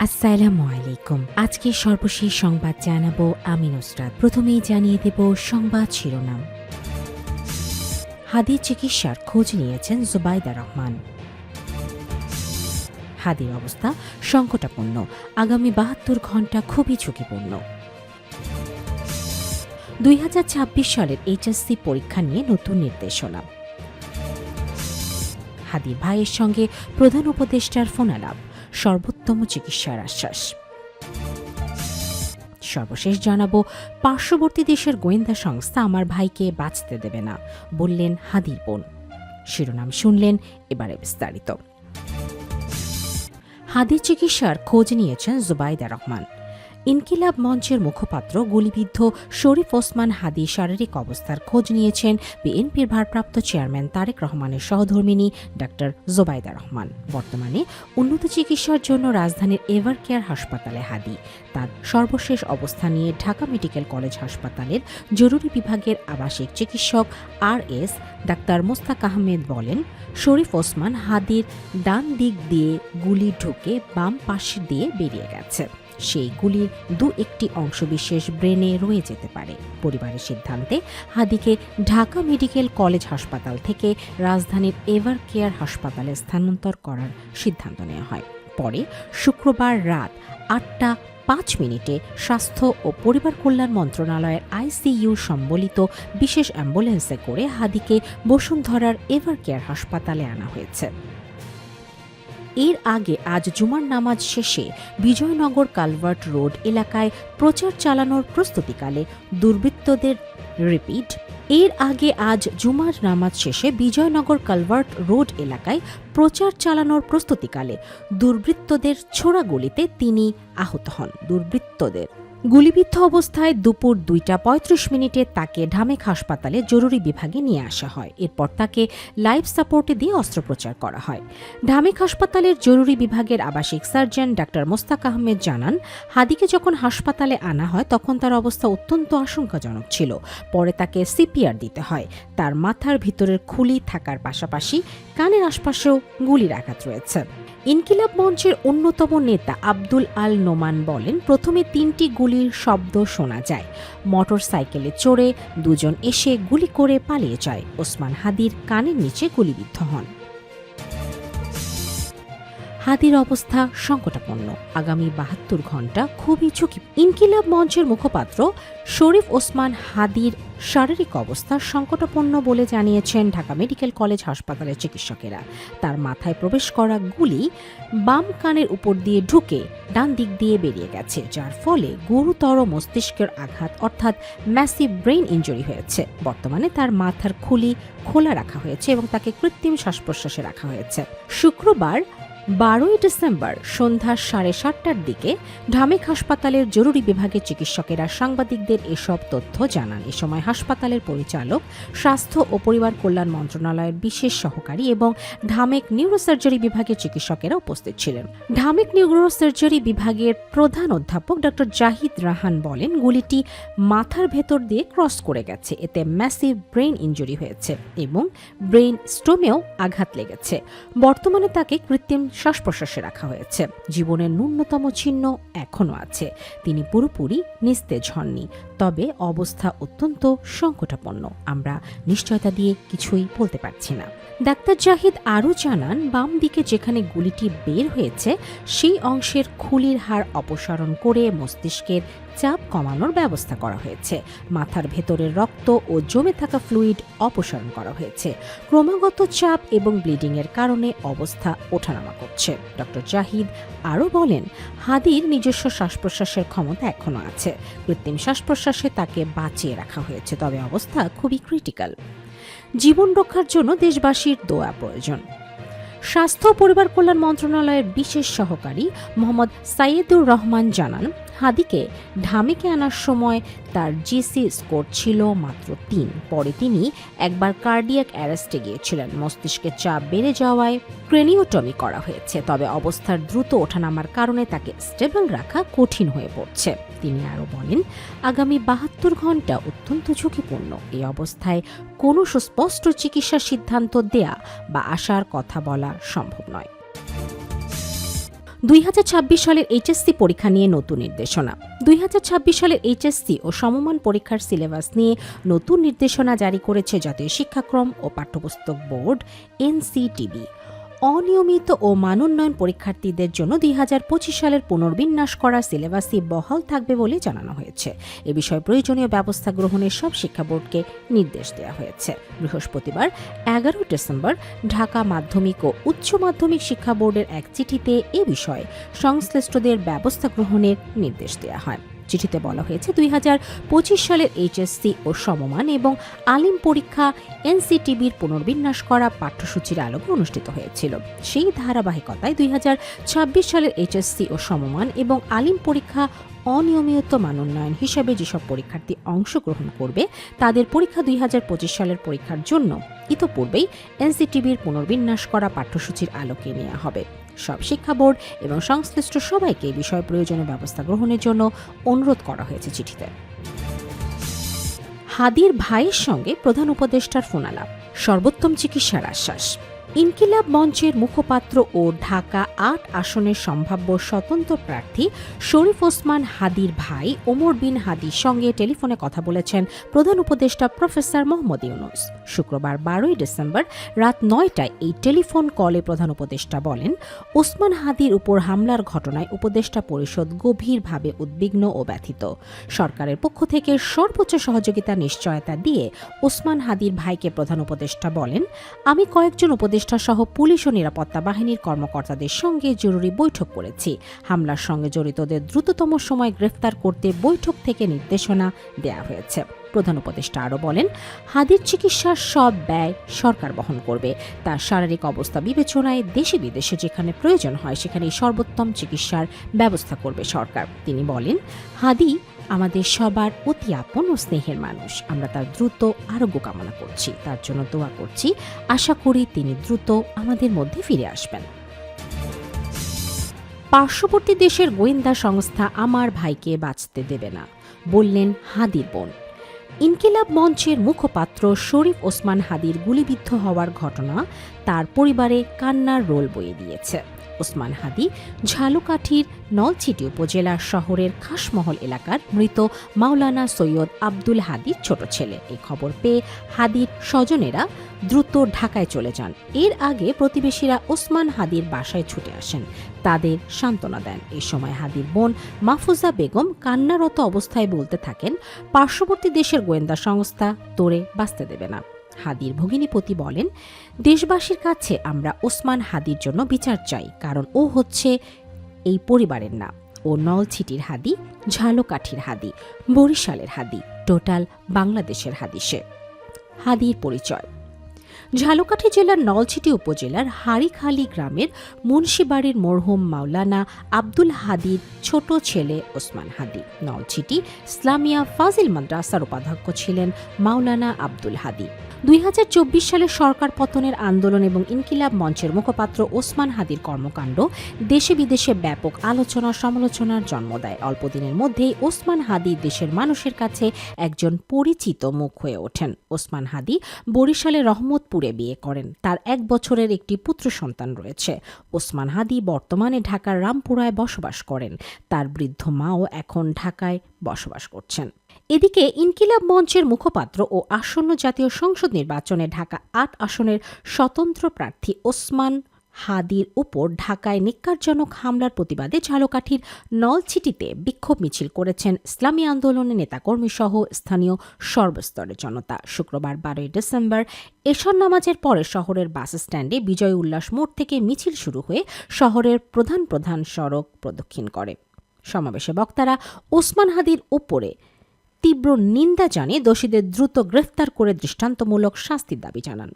আসসালামু আলাইকুম। আজকে সর্বশেষ সংবাদ জানাবো আমি নুসরাত। প্রথমেই জানিয়ে দেব সংবাদ শিরোনাম। হাদির চিকিৎসার খোঁজ নিয়েছেন জুবাইদা রহমান। হাদির অবস্থা সংকটাপন্ন, আগামী ৭২ ঘণ্টা খুবই ঝুঁকিপূর্ণ। ২০২৬ সালের এইচএসসি পরীক্ষা নিয়ে নতুন নির্দেশনা। হাদির ভাইয়ের সঙ্গে প্রধান উপদেষ্টার ফোনালাপ, সর্বোত্তম চিকিৎসার আশ্বাস। সর্বশেষ জানাবো, পার্শ্ববর্তী দেশের গোয়েন্দা সংস্থা আমার ভাইকে বাঁচতে দেবে না, বললেন হাদির বোন। শিরোনাম শুনলেন, এবারে বিস্তারিত। হাদির চিকিৎসার খোঁজ নিয়েছেন জুবাইদা রহমান। ইনকিলাব মঞ্চের মুখপাত্র গুলিবিদ্ধ শরীফ ওসমান হাদির শারীরিক অবস্থার খোঁজ নিয়েছেন বিএনপির ভারপ্রাপ্ত চেয়ারম্যান তারেক রহমানের সহধর্মিণী ডাক্তার জুবাইদা রহমান। বর্তমানে উন্নত চিকিৎসার জন্য রাজধানীর এভার কেয়ার হাসপাতালে হাদি। তার সর্বশেষ অবস্থা নিয়ে ঢাকা মেডিকেল কলেজ হাসপাতালের জরুরি বিভাগের আবাসিক চিকিৎসক RS ডাক্তার মোস্তাক আহমেদ বলেন, শরীফ ওসমান হাদির ডান দিক দিয়ে গুলি ঢুকে বাম পাশ দিয়ে বেরিয়ে গেছে। সেই গুলির একটি অংশবিশেষ ব্রেনে রয়ে যেতে পারে। পরিবারের সিদ্ধান্তে হাদিকে ঢাকা মেডিকেল কলেজ হাসপাতাল থেকে রাজধানীর এভার কেয়ার হাসপাতালে স্থানান্তর করার সিদ্ধান্ত নেওয়া হয়। পরে শুক্রবার রাত ৮টা ৫ স্বাস্থ্য ও পরিবার কল্যাণ মন্ত্রণালয়ের ICU সম্বলিত বিশেষ অ্যাম্বুলেন্সে করে হাদিকে বসুন্ধরার এভার কেয়ার হাসপাতালে আনা হয়েছে। এর আগে আজ জুমার নামাজ শেষে বিজয়নগর কালভার্ট রোড এলাকায় প্রচার চালানোর প্রস্তুতিকালে দুর্বৃত্তদের ছোড়া গুলিতে তিনি আহত হন। গুলিবিদ্ধ অবস্থায় দুপুর ২টা ৩৫ তাকে ঢামেক হাসপাতালে জরুরি বিভাগে নিয়ে আসা হয়। এরপর তাকে লাইফ সাপোর্টে দিয়ে অস্ত্রোপচার করা হয়। ঢামেক হাসপাতালের জরুরি বিভাগের আবাসিক সার্জন ডাক্তার মোস্তাক আহমেদ জানান, হাদিকে যখন হাসপাতালে আনা হয় তখন তার অবস্থা অত্যন্ত আশঙ্কাজনক ছিল। পরে তাকে CPR দিতে হয়। তার মাথার ভিতরের খুলি থাকার পাশাপাশি কানের আশপাশেও গুলির আঘাত রয়েছে। ইনকিলাব মঞ্চের অন্যতম নেতা আব্দুল আল নোমান বলেন, প্রথমে ৩টি গুলির শব্দ শোনা যায়। মোটর সাইকেলে চড়ে দুজন এসে গুলি করে পালিয়ে যায়। ওসমান হাদির কানের নিচে গুলিবিদ্ধ হন। হাদির অবস্থা সংকটাপন্ন, আগামী ৭২ ঘণ্টা খুবই ঝুঁকি। ইনকিলাব মঞ্চের মুখপাত্র শরীফ ওসমান হাদির শারীরিক অবস্থা সংকটাপন্ন বলে জানিয়েছেন ঢাকা মেডিকেল কলেজ হাসপাতালের চিকিৎসকেরা। তার মাথায় প্রবেশ করা গুলি বাম কানের উপর দিয়ে ঢুকে ডান দিক দিয়ে বেরিয়ে গেছে, যার ফলে গুরুতর মস্তিষ্কের আঘাত অর্থাৎ ম্যাসিভ ব্রেইন ইনজুরি হয়েছে। বর্তমানে তার মাথার খুলি খোলা রাখা হয়েছে এবং তাকে কৃত্রিম শ্বাস প্রশ্বাসে রাখা হয়েছে। শুক্রবার ১২ই ডিসেম্বর সন্ধ্যা ৭:৩০টার দিকে ঢামেক হাসপাতালের জরুরি বিভাগের চিকিৎসকেরা সাংবাদিকদের এসব তথ্য জানান। এ সময় হাসপাতালের পরিচালক, স্বাস্থ্য ও পরিবার কল্যাণ মন্ত্রণালয়ের বিশেষ সহকারী এবং ঢামেক নিউরোসার্জারি বিভাগের চিকিৎসকেরা উপস্থিত ছিলেন। ঢামেক নিউরোসার্জারি বিভাগের প্রধান অধ্যাপক ডক্টর জাহিদ রাহান বলেন, গুলিটি মাথার ভেতর দিয়ে ক্রস করে গেছে। এতে ম্যাসিভ ব্রেইন ইনজুরি হয়েছে এবং ব্রেইন স্টোমেও আঘাত লেগেছে। বর্তমানে তাকে কৃত্রিম শ্বাস প্রশ্বাসে রাখা হয়েছে। জীবনের ন্যূনতম চিহ্ন এখনো আছে। তিনি পুরোপুরি নিস্তেজ হননি, তবে অবস্থা অত্যন্ত সংকটাপন্ন। আমরা নিশ্চয়তা দিয়ে কিছুই বলতে পারছি না। ডাক্তার জাহিদ আরও জানান, বাম দিকে যেখানে গুলিটি বের হয়েছে সেই অংশের খুলির হাড় অপসারণ করে মস্তিষ্কের চাপ কমানোর ব্যবস্থা করা হয়েছে। মাথার ভেতরের রক্ত ও জমে থাকা ফ্লুইড অপসারণ করা হয়েছে। ক্রমাগত চাপ এবং ব্লিডিং এর কারণে অবস্থা ওঠানামা করছে। ডক্টর জাহিদ আরও বলেন, হাদির নিজস্ব শ্বাস প্রশ্বাসের ক্ষমতা এখনো আছে। কৃত্রিম শ্বাস প্রশ্বাসে তাকে বাঁচিয়ে রাখা হয়েছে, তবে অবস্থা খুবই ক্রিটিক্যাল। জীবন রক্ষার জন্য দেশবাসীর দোয়া প্রয়োজন। স্বাস্থ্য ও পরিবার কল্যাণ মন্ত্রণালয়ের বিশেষ সহকারী মোহাম্মদ সাইয়েদুর রহমান জানান, হাদিকে ঢামেকে আনার সময় তার GC স্কোর ছিল মাত্র ৩। পরে তিনি একবার কার্ডিয়াক অ্যারেস্টে গিয়েছিলেন। মস্তিষ্কের চাপ বেড়ে যাওয়ায় ক্রেনিওটমি করা হয়েছে, তবে অবস্থার দ্রুত ওঠানামার কারণে তাকে স্টেবল রাখা কঠিন হয়ে পড়ছে। তিনি আরও বলেন, আগামী ৭২ ঘণ্টা অত্যন্ত ঝুঁকিপূর্ণ। এই অবস্থায় কোনো সুস্পষ্ট চিকিৎসার সিদ্ধান্ত দেয়া বা আশার কথা বলা সম্ভব নয়। 2026 সালের এইচএসসি পরীক্ষা নিয়ে নতুন নির্দেশনা। 2026 সালের এইচএসসি ও সমমান পরীক্ষার সিলেবাস নিয়ে নতুন নির্দেশনা জারি করেছে জাতীয় শিক্ষাক্রম ও পাঠ্যপুস্তক বোর্ড এনসিটিবি। অনিয়মিত ও মানোন্নয়ন পরীক্ষার্থীদের জন্য 2025 সালের পুনর্বিন্যাস করা সিলেবাসই বহাল থাকবে বলে জানানো হয়েছে। এ বিষয়ে প্রয়োজনীয় ব্যবস্থা গ্রহণের সব শিক্ষা বোর্ডকে নির্দেশ দেওয়া হয়েছে। বৃহস্পতিবার 11 ডিসেম্বর ঢাকা মাধ্যমিক ও উচ্চ মাধ্যমিক শিক্ষা বোর্ডের এক চিঠিতে এ বিষয়ে সংশ্লিষ্টদের ব্যবস্থা গ্রহণের নির্দেশ দেওয়া হয়। চিঠিতে বলা হয়েছে 2025 সালের এইচএসসি ও সমমান এবং আলিম পরীক্ষা এনসিটিবির পুনর্বিন্যাস করা পাঠ্যসূচির আলোকে অনুষ্ঠিত হয়েছিল। সেই ধারাবাহিকতায় 2026 সালের এইচএসসি ও সমমান এবং আলিম পরীক্ষা অনিয়মিত মানোন্নয়ন হিসেবে যেসব পরীক্ষার্থী অংশগ্রহণ করবে তাদের পরীক্ষা 2025 সালের পরীক্ষার জন্য ইতোপূর্বেই এনসিটিবির পুনর্বিন্যাস করা পাঠ্যসূচির আলোকে নেওয়া হবে। সব শিক্ষা বোর্ড এবং সংশ্লিষ্ট সবাইকে এই বিষয়ে প্রয়োজনীয় ব্যবস্থা গ্রহণের জন্য অনুরোধ করা হয়েছে চিঠিতে। হাদির ভাইয়ের সঙ্গে প্রধান উপদেষ্টার ফোনালাপ, সর্বোত্তম চিকিৎসার আশ্বাস। ইনকিলাব মঞ্চের মুখপাত্র ও ঢাকা ৮ আসনের সম্ভাব্য স্বতন্ত্র প্রার্থী শরীফ ওসমান হাদির ভাই ওমর বিন হাদির সঙ্গে টেলিফোনে কথা বলেছেন প্রধান উপদেষ্টা প্রফেসর মোহাম্মদ ইউনূস। শুক্রবার 12 ডিসেম্বর রাত 9টায় এই টেলিফোন কলে প্রধান উপদেষ্টা বলেন, ওসমান হাদির উপর হামলার ঘটনায় উপদেষ্টা পরিষদ গভীরভাবে উদ্বিগ্ন ও ব্যথিত। সরকারের পক্ষ থেকে সর্বোচ্চ সহযোগিতা নিশ্চয়তা দিয়ে ওসমান হাদির ভাইকে প্রধান উপদেষ্টা বলেন, আমি কয়েকজন উপদেষ্টা সহ পুলিশ ও নিরাপত্তা বাহিনীর কর্মকর্তাদের সঙ্গে জরুরি বৈঠক করেছি। হামলার সঙ্গে জড়িতদের দ্রুততম সময় গ্রেফতার করতে বৈঠক থেকে নির্দেশনা দেওয়া হয়েছে। প্রধান উপদেষ্টা আরও বলেন, হাদির চিকিৎসার সব ব্যয় সরকার বহন করবে। তার শারীরিক অবস্থা বিবেচনায় দেশে বিদেশে যেখানে প্রয়োজন হয় সেখানে সর্বোত্তম চিকিৎসার ব্যবস্থা করবে সরকার। তিনি বলেন, হাদি আমাদের সবার অতি আপন ও স্নেহের মানুষ। আমরা তার দ্রুত আরোগ্য কামনা করছি, তার জন্য দোয়া করছি। আশা করি তিনি দ্রুত আমাদের মধ্যে ফিরে আসবেন। পার্শ্ববর্তী দেশের গোয়েন্দা সংস্থা আমার ভাইকে বাঁচতে দেবে না, বললেন হাদির বোন। ইনকিলাব মঞ্চের মুখপাত্র শরীফ ওসমান হাদির গুলিবিদ্ধ হওয়ার ঘটনা তার পরিবারে কান্নার রোল বয়ে দিয়েছে। ওসমান হাদি ঝালকাঠির নলছিটি উপজেলার শহরের খাসমহল এলাকার মৃত মাওলানা সৈয়দ আব্দুল হাদির ছোট ছেলে। এই খবর পেয়ে হাদির স্বজনেরা দ্রুত ঢাকায় চলে যান। এর আগে প্রতিবেশীরা ওসমান হাদির বাসায় ছুটে আসেন, তাদের সান্ত্বনা দেন। এই সময় হাদির বোন মাহফুজা বেগম কান্নারত অবস্থায় বলতে থাকেন, পার্শ্ববর্তী দেশের গোয়েন্দা সংস্থা তোরে বাঁচতে দেবে না। হাদির ভগিনীপতি বলেন, দেশবাসীর কাছে আমরা ওসমান হাদির জন্য বিচার চাই, কারণ ও হচ্ছে এই পরিবারের না। ও নলছিটির হাদি, ঝালকাঠির হাদি, বরিশালের হাদি, টোটাল বাংলাদেশের হাদি সে। হাদির পরিচয়। ঝালকাঠি জেলার নলছিটি উপজেলার হারিখালি গ্রামের মুন্সিবাড়ির মরহুম মাওলানা আব্দুল হাদির ছোট ছেলে ওসমান হাদি। নলছিটি ইসলামিয়া ফাজিল মাদ্রাসার উপাধ্যক্ষ ছিলেন মাওলানা আব্দুল হাদি। 2024 সালে সরকার পতনের আন্দোলন এবং ইনকিলাব মঞ্চের মুখপাত্র ওসমান হাদির কর্মকাণ্ড দেশে বিদেশে ব্যাপক আলোচনা সমালোচনার জন্ম দেয়। অল্পদিনের মধ্যেই ওসমান হাদি দেশের মানুষের কাছে একজন পরিচিত মুখ হয়ে ওঠেন। ওসমান হাদি বরিশালে রহমতপুরে বিয়ে করেন। তার 1 বছরের একটি পুত্র সন্তান রয়েছে। ওসমান হাদি বর্তমানে ঢাকার রামপুরায় বসবাস করেন। তার বৃদ্ধ মাও এখন ঢাকায় বসবাস করছেন। এদিকে ইনকিলাব মঞ্চের মুখপাত্র ও আসন্ন জাতীয় সংসদ নির্বাচনে ঢাকা ৮ আসনের স্বতন্ত্র প্রার্থী ওসমান হাদির উপর ঢাকায় নিক্কারজনক হামলার প্রতিবাদে ঝালকাঠির নলছিটিতে বিক্ষোভ মিছিল করেছেন ইসলামী আন্দোলনের নেতাকর্মী সহ স্থানীয় সর্বস্তরের জনতা। শুক্রবার 12 ডিসেম্বর এশার নামাজের পরে শহরের বাস স্ট্যান্ডে বিজয় উল্লাস মোড় থেকে মিছিল শুরু হয়ে শহরের প্রধান প্রধান সড়ক প্রদক্ষিণ করে। সমাবেশে বক্তারা ওসমান হাদির উপরে তীব্র নিন্দা জানিয়ে দোষীদের দ্রুত গ্রেফতার করে দৃষ্টান্তমূলক শাস্তির দাবি জানান।